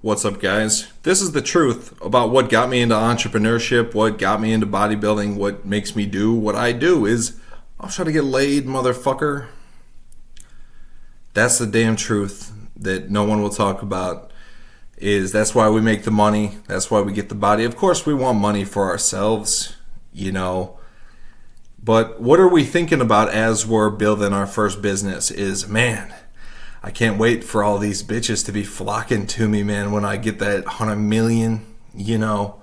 What's up, guys? This is the truth about what got me into entrepreneurship, what got me into bodybuilding, what makes me do what I do is I'll try to get laid, motherfucker. That's the damn truth that no one will talk about. That's why we make the money. That's why we get the body. Of course, we want money for ourselves, But what are we thinking about as we're building our first business is, man, I can't wait for all these bitches to be flocking to me, man, when I get that 100 million, I'm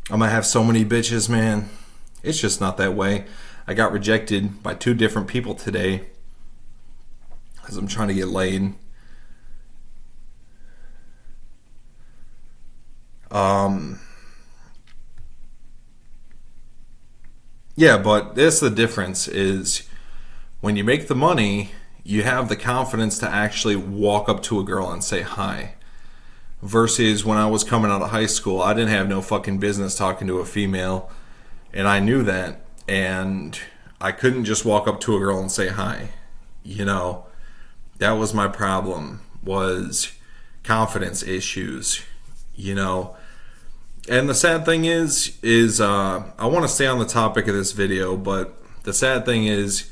gonna have so many bitches, man. It's just not that way. I got rejected by 2 different people today because I'm trying to get laid. Yeah, but that's the difference is when you make the money, you have the confidence to actually walk up to a girl and say hi. Versus when I was coming out of high school, I didn't have no fucking business talking to a female, and I knew that, and I couldn't just walk up to a girl and say hi. That was my problem, was confidence issues, And the sad thing is I want to stay on the topic of this video, but the sad thing is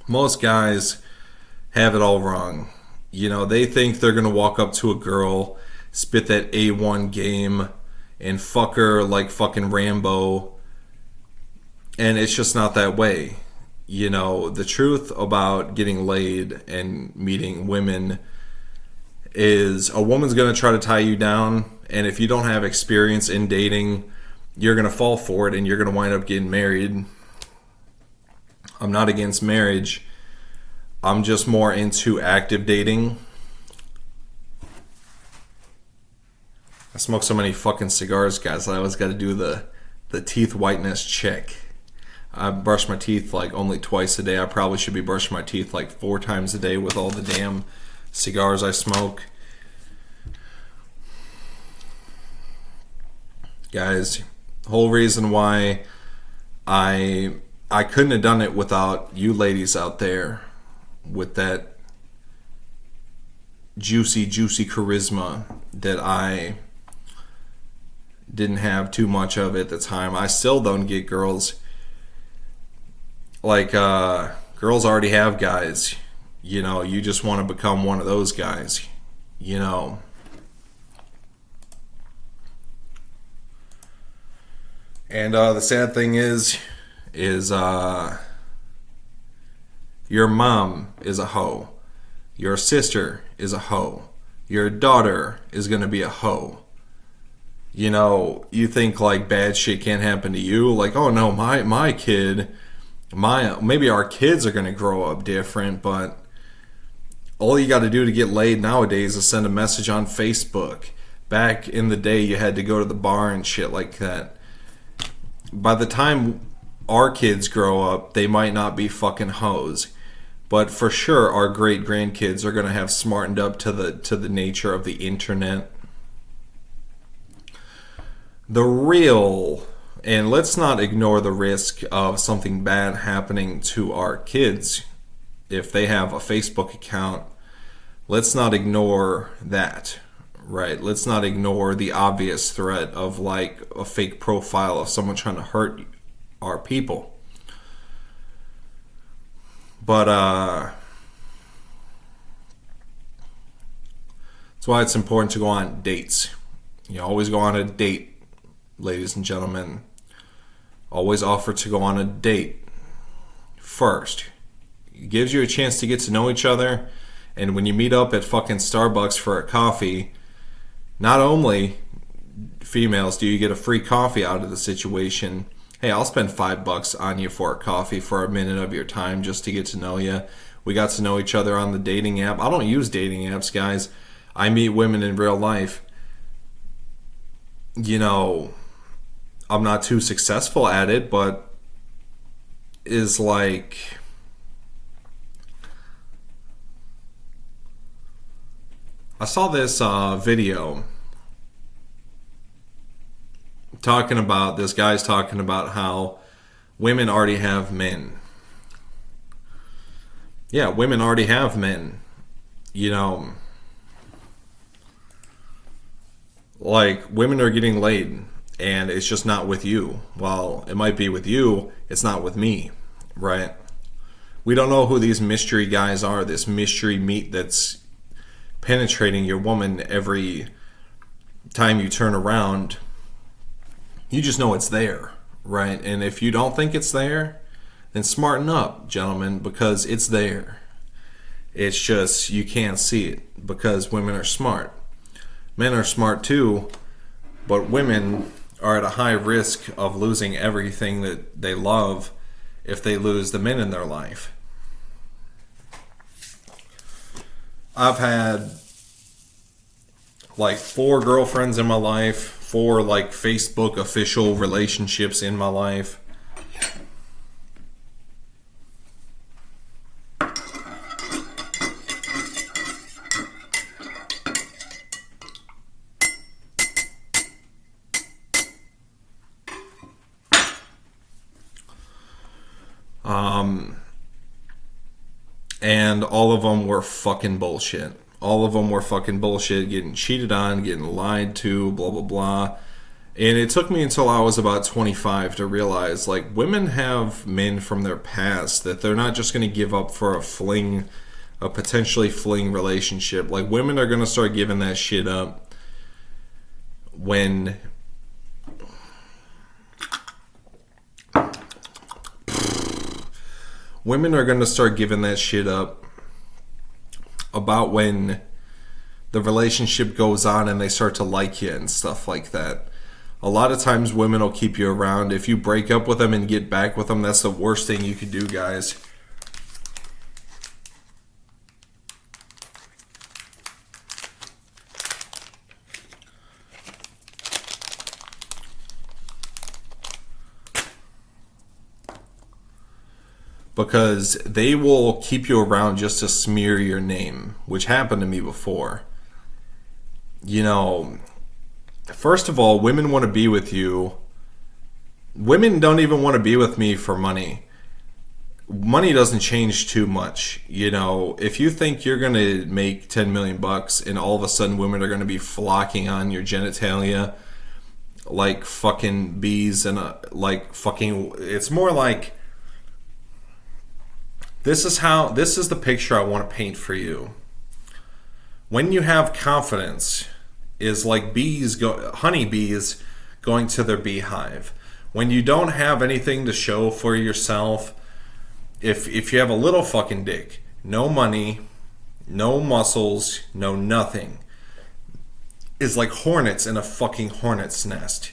most guys have it all wrong. They think they're going to walk up to a girl, spit that A1 game, and fuck her like fucking Rambo. And it's just not that way. The truth about getting laid and meeting women is a woman's going to try to tie you down. And if you don't have experience in dating, you're going to fall for it and you're going to wind up getting married. I'm not against marriage. I'm just more into active dating. I smoke so many fucking cigars, guys. I always got to do the teeth whiteness check. I brush my teeth like only twice a day. I probably should be brushing my teeth like 4 times a day with all the damn cigars I smoke. Guys, the whole reason why I couldn't have done it without you ladies out there with that juicy charisma that I didn't have too much of at the time. I still don't get girls. Like, girls already have guys. You just want to become one of those guys. And the sad thing is your mom is a hoe. Your sister is a hoe. Your daughter is going to be a hoe. You think like bad shit can't happen to you. Like, oh no, my kid, maybe our kids are going to grow up different, but all you got to do to get laid nowadays is send a message on Facebook. Back in the day, you had to go to the bar and shit like that. By the time our kids grow up, they might not be fucking hoes. But for sure, our great grandkids are going to have smartened up to the nature of the internet. And let's not ignore the risk of something bad happening to our kids if they have a Facebook account. Let's not ignore that, right? Let's not ignore the obvious threat of like a fake profile of someone trying to hurt our people. But that's why it's important to go on dates. You always go on a date, ladies and gentlemen. Always offer to go on a date first. It gives you a chance to get to know each other. And when you meet up at fucking Starbucks for a coffee, not only females do you get a free coffee out of the situation. Hey, I'll spend $5 on you for a coffee for a minute of your time just to get to know you. We got to know each other on the dating app. I don't use dating apps, guys. I meet women in real life. I'm not too successful at it, but is like, I saw this video this guy's talking about how women already have men. Yeah, women already have men. You know, like women are getting laid and it's just not with you. Well, it might be with you, it's not with me, right? We don't know who these mystery guys are, this mystery meat that's penetrating your woman every time you turn around. You just know it's there, right? And if you don't think it's there, then smarten up, gentlemen, because it's there. It's just you can't see it because women are smart. Men are smart too, but women are at a high risk of losing everything that they love if they lose the men in their life. I've had like 4 girlfriends in my life, 4 like Facebook official relationships in my life. And all of them were fucking bullshit. All of them were fucking bullshit, getting cheated on, getting lied to, blah, blah, blah. And it took me until I was about 25 to realize, like, women have men from their past that they're not just going to give up for a fling, a potentially fling relationship. Like, women are going to start giving that shit up when... Women are going to start giving that shit up about when the relationship goes on and they start to like you and stuff like that. A lot of times women will keep you around. If you break up with them and get back with them, that's the worst thing you could do, guys. Because they will keep you around just to smear your name, which happened to me before. You know, first of all, women want to be with you. Women don't even want to be with me for money. Money doesn't change too much. You know, if you think you're going to make 10 million bucks and all of a sudden women are going to be flocking on your genitalia like fucking bees and like fucking, it's more like, this is the picture I want to paint for you. When you have confidence, is like honeybees going to their beehive. When you don't have anything to show for yourself, if you have a little fucking dick, no money, no muscles, no nothing, is like hornets in a fucking hornet's nest.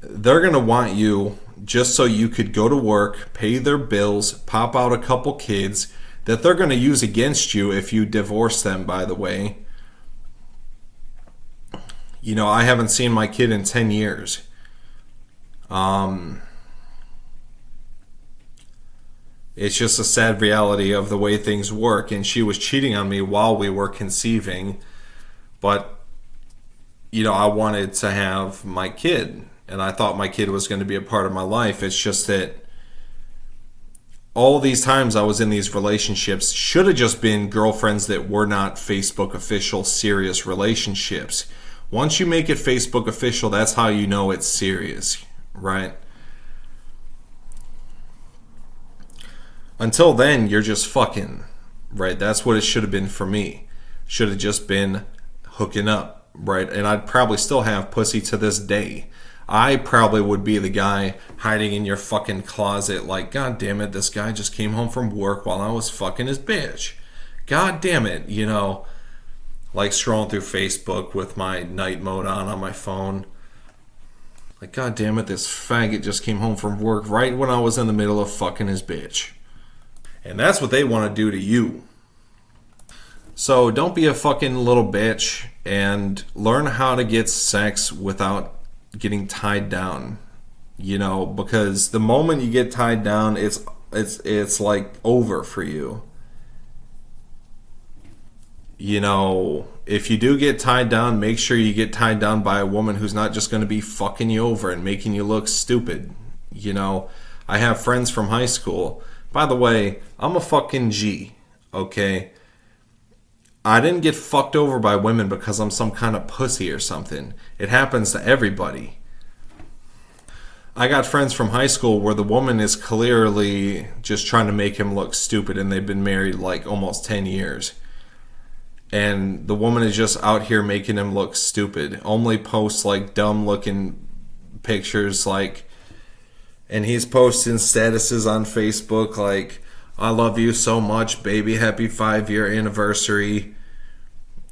They're going to want you just so you could go to work, pay their bills, pop out a couple kids that they're going to use against you if you divorce them, by the way. You know, I haven't seen my kid in 10 years. It's just a sad reality of the way things work, and she was cheating on me while we were conceiving, but, you know, I wanted to have my kid. And I thought my kid was going to be a part of my life. It's just that all these times I was in these relationships should have just been girlfriends that were not Facebook official serious relationships. Once you make it Facebook official, that's how you know it's serious, right? Until then, you're just fucking, right? That's what it should have been for me. Should have just been hooking up, right? And I'd probably still have pussy to this day. I probably would be the guy hiding in your fucking closet like, God damn it, this guy just came home from work while I was fucking his bitch. God damn it, you know, like scrolling through Facebook with my night mode on my phone. Like, God damn it, this faggot just came home from work right when I was in the middle of fucking his bitch. And that's what they want to do to you. So don't be a fucking little bitch and learn how to get sex without getting tied down, you know, because the moment you get tied down, it's like over for you. You know, if you do get tied down, make sure you get tied down by a woman who's not just going to be fucking you over and making you look stupid. You know, I have friends from high school. By the way, I'm a fucking G, okay? I didn't get fucked over by women because I'm some kind of pussy or something. It happens to everybody. I got friends from high school where the woman is clearly just trying to make him look stupid, and they've been married like almost 10 years. And the woman is just out here making him look stupid. Only posts like dumb looking pictures, like, and he's posting statuses on Facebook like, I love you so much, baby, happy 5-year anniversary,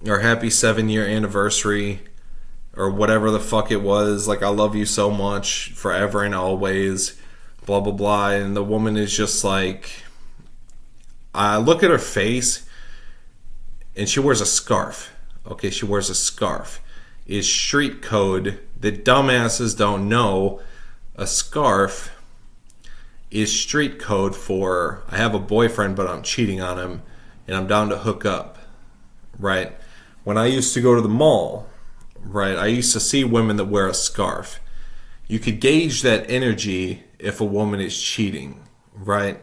or happy 7-year anniversary, or whatever the fuck it was, like, I love you so much, forever and always, blah, blah, blah. And the woman is just like, I look at her face, and she wears a scarf. Okay, she wears a scarf. Is street code that dumbasses don't know. A scarf is street code for, I have a boyfriend, but I'm cheating on him, and I'm down to hook up, right? When I used to go to the mall, right, I used to see women that wear a scarf. You could gauge that energy if a woman is cheating, right?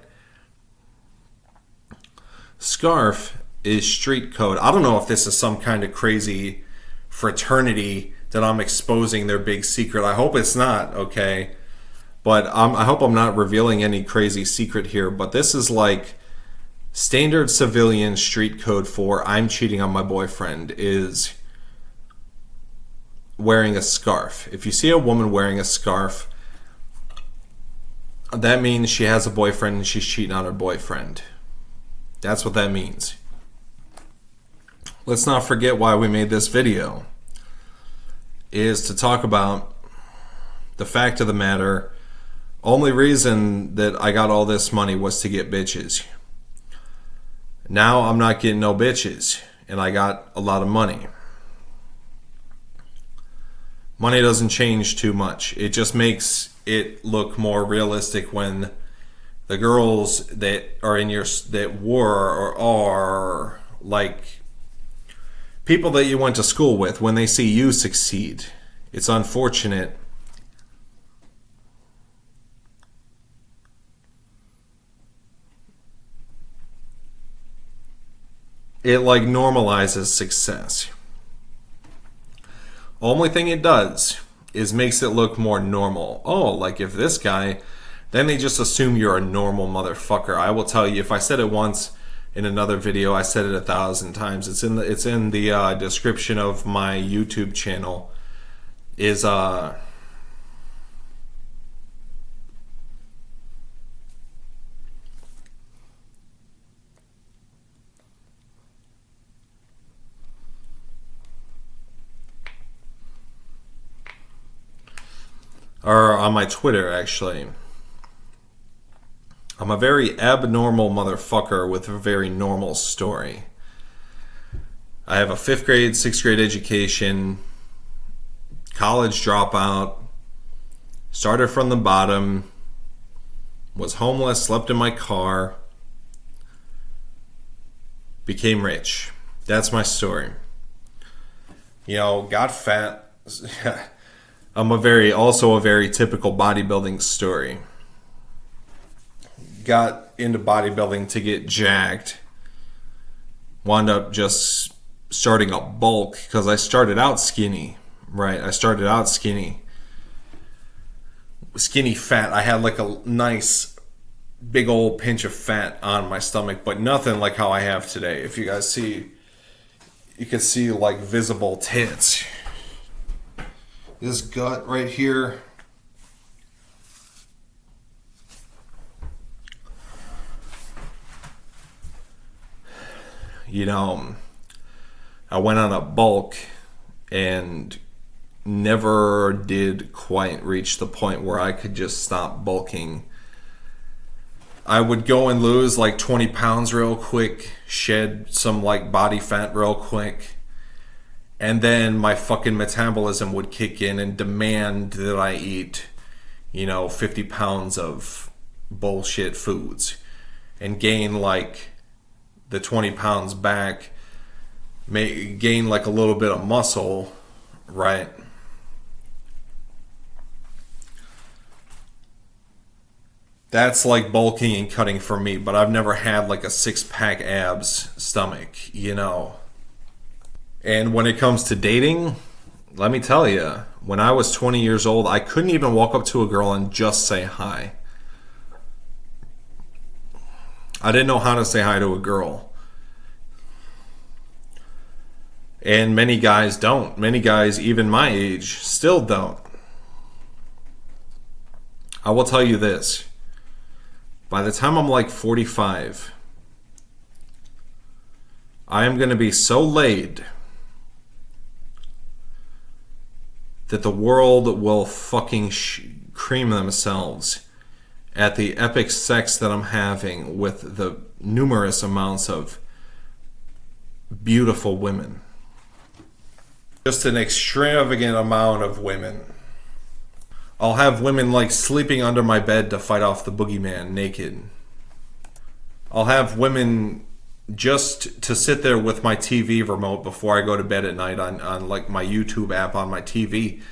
Scarf is street code. I don't know if this is some kind of crazy fraternity that I'm exposing their big secret. I hope it's not, okay? But I hope I'm not revealing any crazy secret here. But this is like standard civilian street code for I'm cheating on my boyfriend is wearing a scarf. If you see a woman wearing a scarf, that means she has a boyfriend and she's cheating on her boyfriend. That's what that means. Let's not forget why we made this video. Is to talk about the fact of the matter. Only reason that I got all this money was to get bitches. Now I'm not getting no bitches, and I got a lot of money. Money doesn't change too much. It just makes it look more realistic when the girls that are in your, that were or are like people that you went to school with, when they see you succeed. It's unfortunate. It like normalizes success. Only thing it does is makes it look more normal. Oh, like if this guy, then they just assume you're a normal motherfucker. I will tell you, if I said it once in another video, I said it 1,000 times. It's in the description of my YouTube channel. Is or on my Twitter, actually. I'm a very abnormal motherfucker with a very normal story. I have a 5th grade, 6th grade education, college dropout, started from the bottom, was homeless, slept in my car, became rich. That's my story. You know, got fat. I'm also a very typical bodybuilding story. Got into bodybuilding to get jacked. Wound up just starting a bulk because I started out skinny, right? I started out skinny fat. I had like a nice big old pinch of fat on my stomach, but nothing like how I have today. If you guys see, you can see like visible tits. This gut right here. You know, I went on a bulk and never did quite reach the point where I could just stop bulking. I would go and lose like 20 pounds real quick, shed some like body fat real quick, and then my fucking metabolism would kick in and demand that I eat, 50 pounds of bullshit foods and gain like the 20 pounds back, gain like a little bit of muscle, right? That's like bulking and cutting for me, but I've never had like a 6-pack abs stomach, And when it comes to dating, let me tell you, when I was 20 years old, I couldn't even walk up to a girl and just say hi. I didn't know how to say hi to a girl. And many guys don't. Many guys, even my age, still don't. I will tell you this. By the time I'm like 45, I am going to be so laid that the world will fucking cream themselves at the epic sex that I'm having with the numerous amounts of beautiful women. Just an extravagant amount of women. I'll have women like sleeping under my bed to fight off the boogeyman naked. I'll have women just to sit there with my TV remote before I go to bed at night on like my YouTube app on my TV.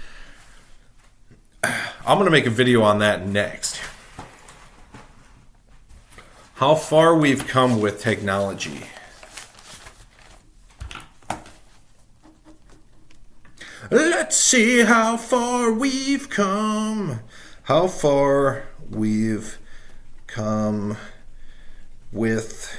I'm going to make a video on that next. How far we've come with technology. Let's see how far we've come. How far we've come with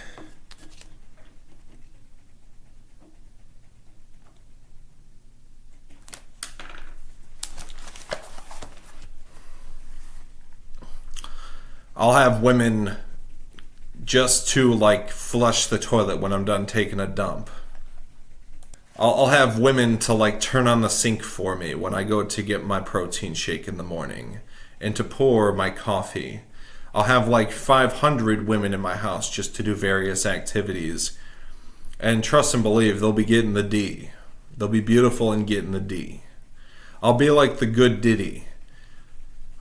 I'll have women just to like flush the toilet when I'm done taking a dump. I'll have women to like turn on the sink for me when I go to get my protein shake in the morning and to pour my coffee. I'll have like 500 women in my house just to do various activities. And trust and believe, they'll be getting the D. They'll be beautiful and getting the D. I'll be like the good Diddy.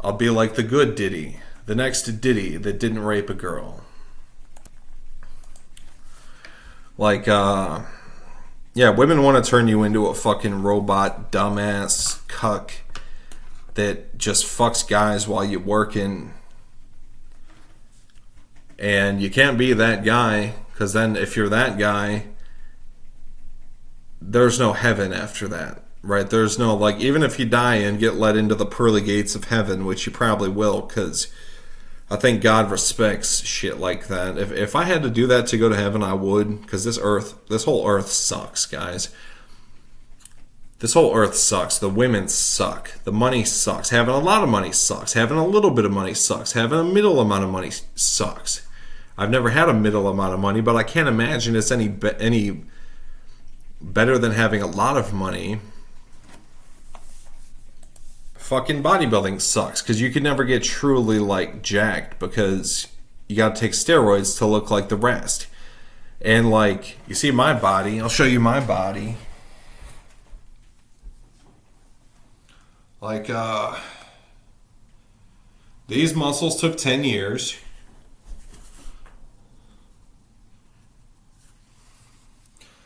I'll be like the good Diddy. The next Diddy that didn't rape a girl. Like, yeah, women want to turn you into a fucking robot, dumbass, cuck that just fucks guys while you're working. And you can't be that guy, because then if you're that guy, there's no heaven after that, right? There's no, like, even if you die and get let into the pearly gates of heaven, which you probably will, because I think God respects shit like that. If I had to do that to go to heaven, I would, because this whole earth sucks, guys. This whole earth sucks. The women suck. The money sucks. Having a lot of money sucks. Having a little bit of money sucks. Having a middle amount of money sucks. I've never had a middle amount of money, but I can't imagine it's any better than having a lot of money. Fucking bodybuilding sucks because you can never get truly like jacked because you got to take steroids to look like the rest. And like, you see my body, I'll show you my body. Like, these muscles took 10 years.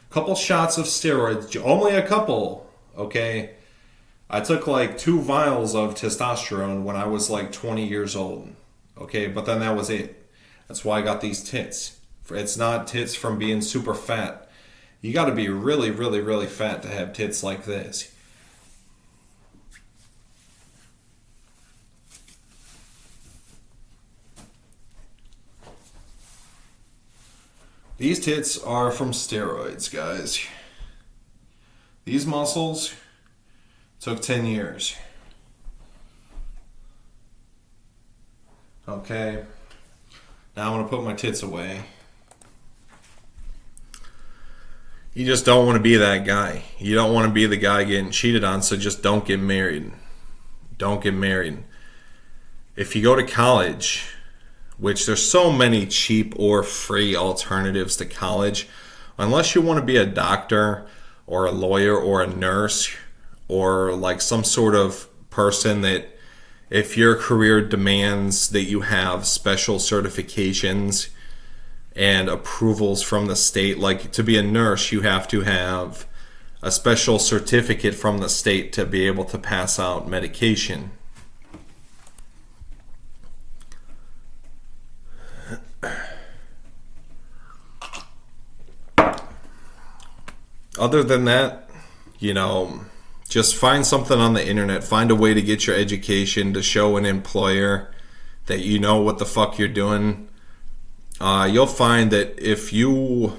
Couple shots of steroids, only a couple, okay? I took like 2 vials of testosterone when I was like 20 years old. Okay, but then that was it. That's why I got these tits. It's not tits from being super fat. You got to be really, really, really fat to have tits like this. These tits are from steroids, guys. These muscles took 10 years. Okay. Now I'm going to put my tits away. You just don't want to be that guy. You don't want to be the guy getting cheated on, so just don't get married. Don't get married. If you go to college, which there's so many cheap or free alternatives to college, unless you want to be a doctor or a lawyer or a nurse, or like some sort of person that if your career demands that you have special certifications and approvals from the state, like to be a nurse, you have to have a special certificate from the state to be able to pass out medication. other than that, you know, just find something on the internet. Find a way to get your education to show an employer that you know what the fuck you're doing. You'll find that if you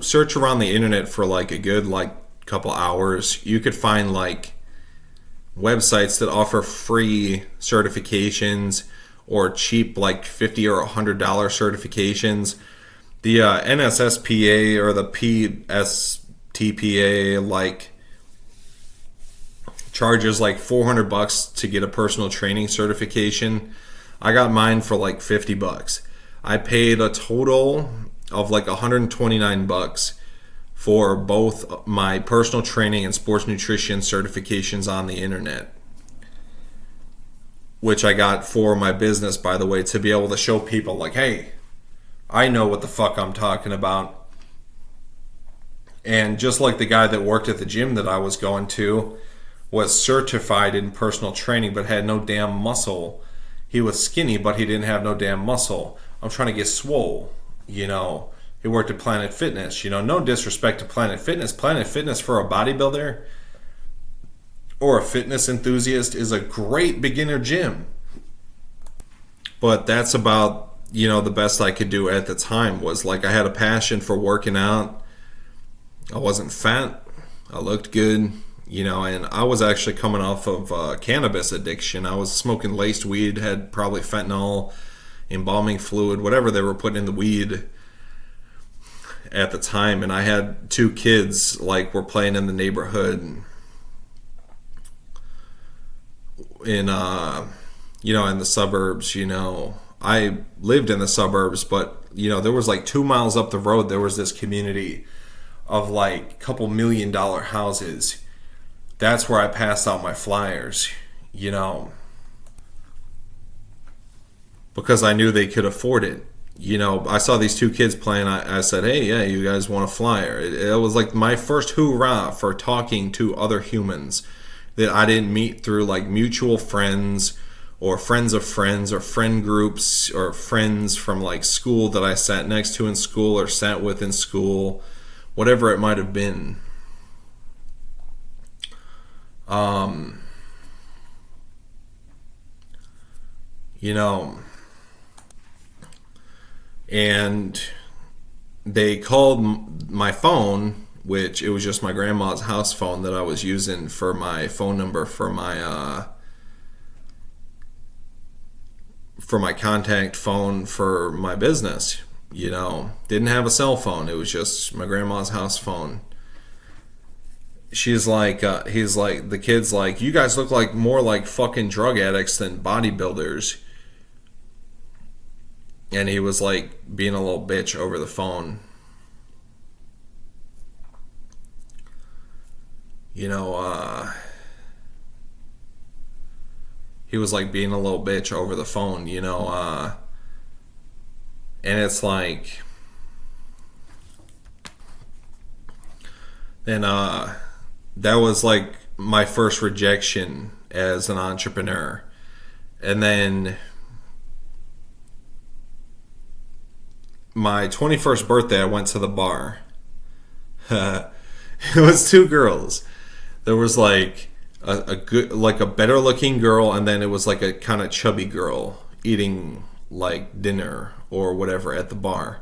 search around the internet for like a good like couple hours, you could find like websites that offer free certifications or cheap like $50 or $100 certifications. The NSSPA or the PSTPA like charges like $400 to get a personal training certification. I got mine for like $50. I paid a total of like $129 for both my personal training and sports nutrition certifications on the internet, which I got for my business, by the way, to be able to show people like, hey, I know what the fuck I'm talking about. And just like the guy that worked at the gym that I was going to was certified in personal training but had no damn muscle. He was skinny but he didn't have no damn muscle. I'm trying to get swole, you know. He worked at Planet Fitness. You know, no disrespect to Planet Fitness. Planet Fitness for a bodybuilder or a fitness enthusiast is a great beginner gym. But that's about, you know, the best I could do at the time. Was like I had a passion for working out. I wasn't fat. I looked good, you know, and I was actually coming off of cannabis addiction. I was smoking laced weed, had probably fentanyl, embalming fluid, whatever they were putting in the weed at the time. And I had 2 kids, like, were playing in the neighborhood in, you know, in the suburbs, you know. I lived in the suburbs, but, you know, there was like 2 miles up the road, there was this community of like a couple $1 million houses. That's where I passed out my flyers, you know, because I knew they could afford it. You know, I saw these 2 kids playing. I said, hey, yeah, you guys want a flyer? It was like my first hoorah for talking to other humans that I didn't meet through like mutual friends or friends of friends or friend groups or friends from like school that I sat next to in school or sat with in school, whatever it might have been. You know, and they called my phone, which it was just my grandma's house phone that I was using for my phone number for my contact phone for my business. You know, didn't have a cell phone. It was just my grandma's house phone. She's like, he's like, the kid's like, you guys look like more like fucking drug addicts than bodybuilders. And he was like being a little bitch over the phone. You know, he was like being a little bitch over the phone, you know, and it's like, and that was like my first rejection as an entrepreneur. And then my 21st birthday, I went to the bar. It was 2 girls. There was like a good, like a better looking girl, and then it was like a kind of chubby girl eating like dinner or whatever at the bar.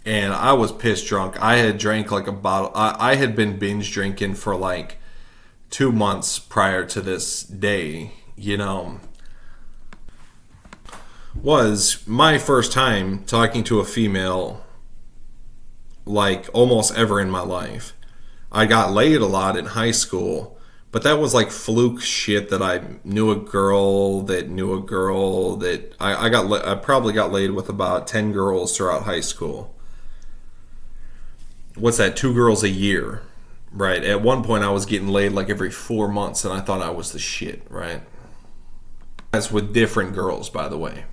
And I was pissed drunk. I had drank like a bottle. I had been binge drinking for like 2 months prior to this day, you know. Was my first time talking to a female like almost ever in my life. I got laid a lot in high school, but that was like fluke shit that I knew a girl that knew a girl that I probably got laid with about 10 girls throughout high school. What's that? 2 girls a year, right? At one point I was getting laid like every 4 months, and I thought I was the shit, right? That's with different girls, by the way.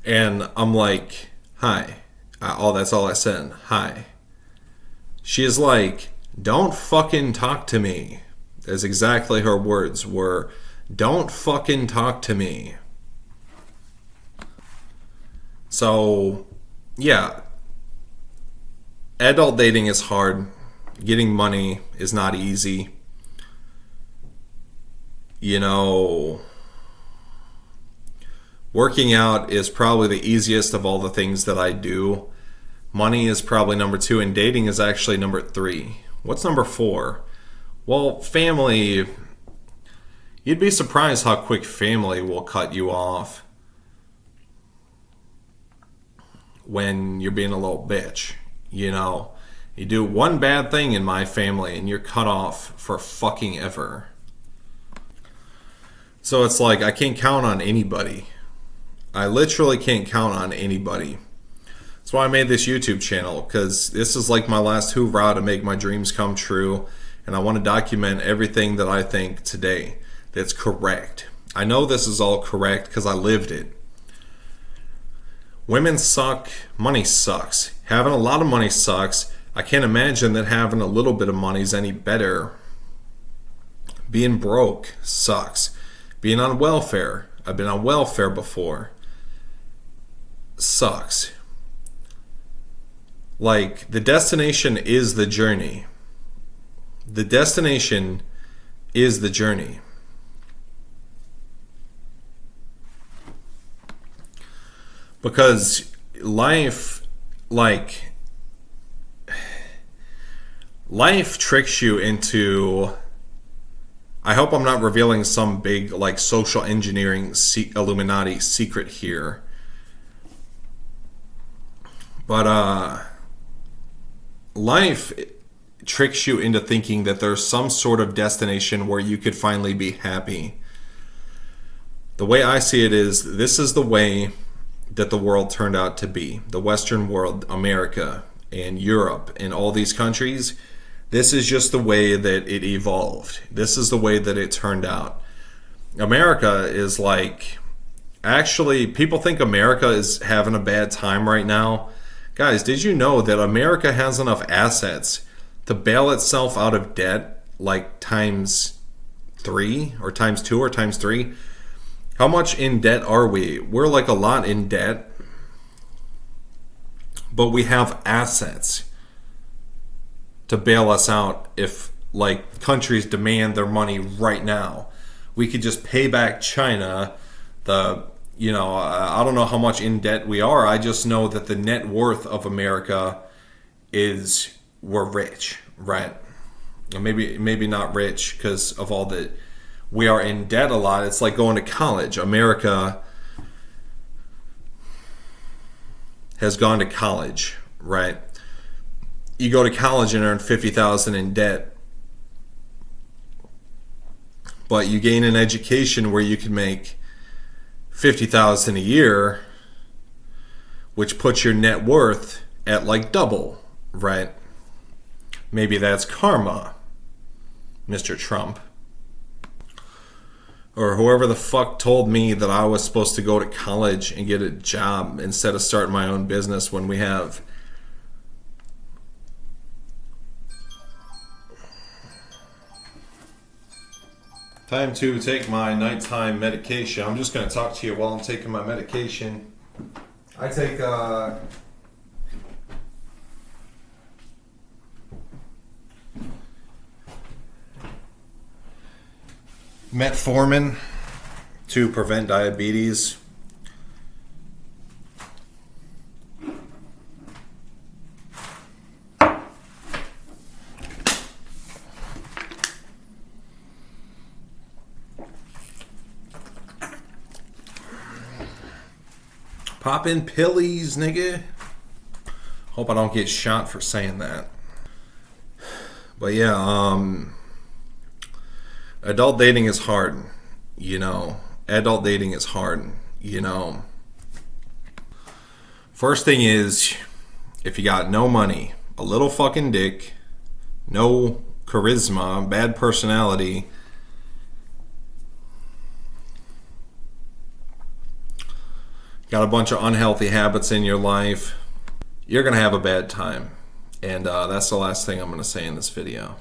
And I'm like, hi. That's all I said. Hi. She is like, don't fucking talk to me. That's exactly her words were. Don't fucking talk to me. So, yeah. Adult dating is hard. Getting money is not easy. You know, working out is probably the easiest of all the things that I do. Money is probably number 2, and dating is actually number 3. What's number 4? Well, family. You'd be surprised how quick family will cut you off when you're being a little bitch. You know, you do one bad thing in my family and you're cut off for fucking ever. So it's like I can't count on anybody. I literally can't count on anybody. That's why I made this YouTube channel, because this is like my last hoorah to make my dreams come true, and I want to document everything that I think today that's correct. I know this is all correct because I lived it. Women suck. Money sucks. Having a lot of money sucks. I can't imagine that having a little bit of money is any better. Being broke sucks. Being on welfare. I've been on welfare before. Sucks. Like, the destination is the journey. The destination is the journey. Because life tricks you into, I hope I'm not revealing some big like social engineering Illuminati secret here, but life tricks you into thinking that there's some sort of destination where you could finally be happy. The way I see it is, this is the way that the world turned out to be. The Western world, America and Europe and all these countries, this is just the way that it evolved. This is the way that it turned out. America is like, actually, people think America is having a bad time right now. Guys, did you know that America has enough assets to bail itself out of debt like times 3 or times 2 or times 3? How much in debt are we? We're like a lot in debt, but we have assets to bail us out if like countries demand their money right now. We could just pay back China. I don't know how much in debt we are. I just know that the net worth of America is we're rich, right? Maybe not rich because of all the, we are in debt a lot. It's like going to college. America has gone to college, right? You go to college and earn $50,000 in debt, but you gain an education where you can make $50,000 a year, which puts your net worth at like double, right? Maybe that's karma, Mr. Trump. Or whoever the fuck told me that I was supposed to go to college and get a job instead of starting my own business when we have time to take my nighttime medication. I'm just going to talk to you while I'm taking my medication. I take metformin to prevent diabetes. Poppin' pillies, nigga. Hope I don't get shot for saying that. But yeah, adult dating is hard, you know. Adult dating is hard, you know. First thing is, if you got no money, a little fucking dick, no charisma, bad personality, got a bunch of unhealthy habits in your life, you're going to have a bad time. And that's the last thing I'm going to say in this video.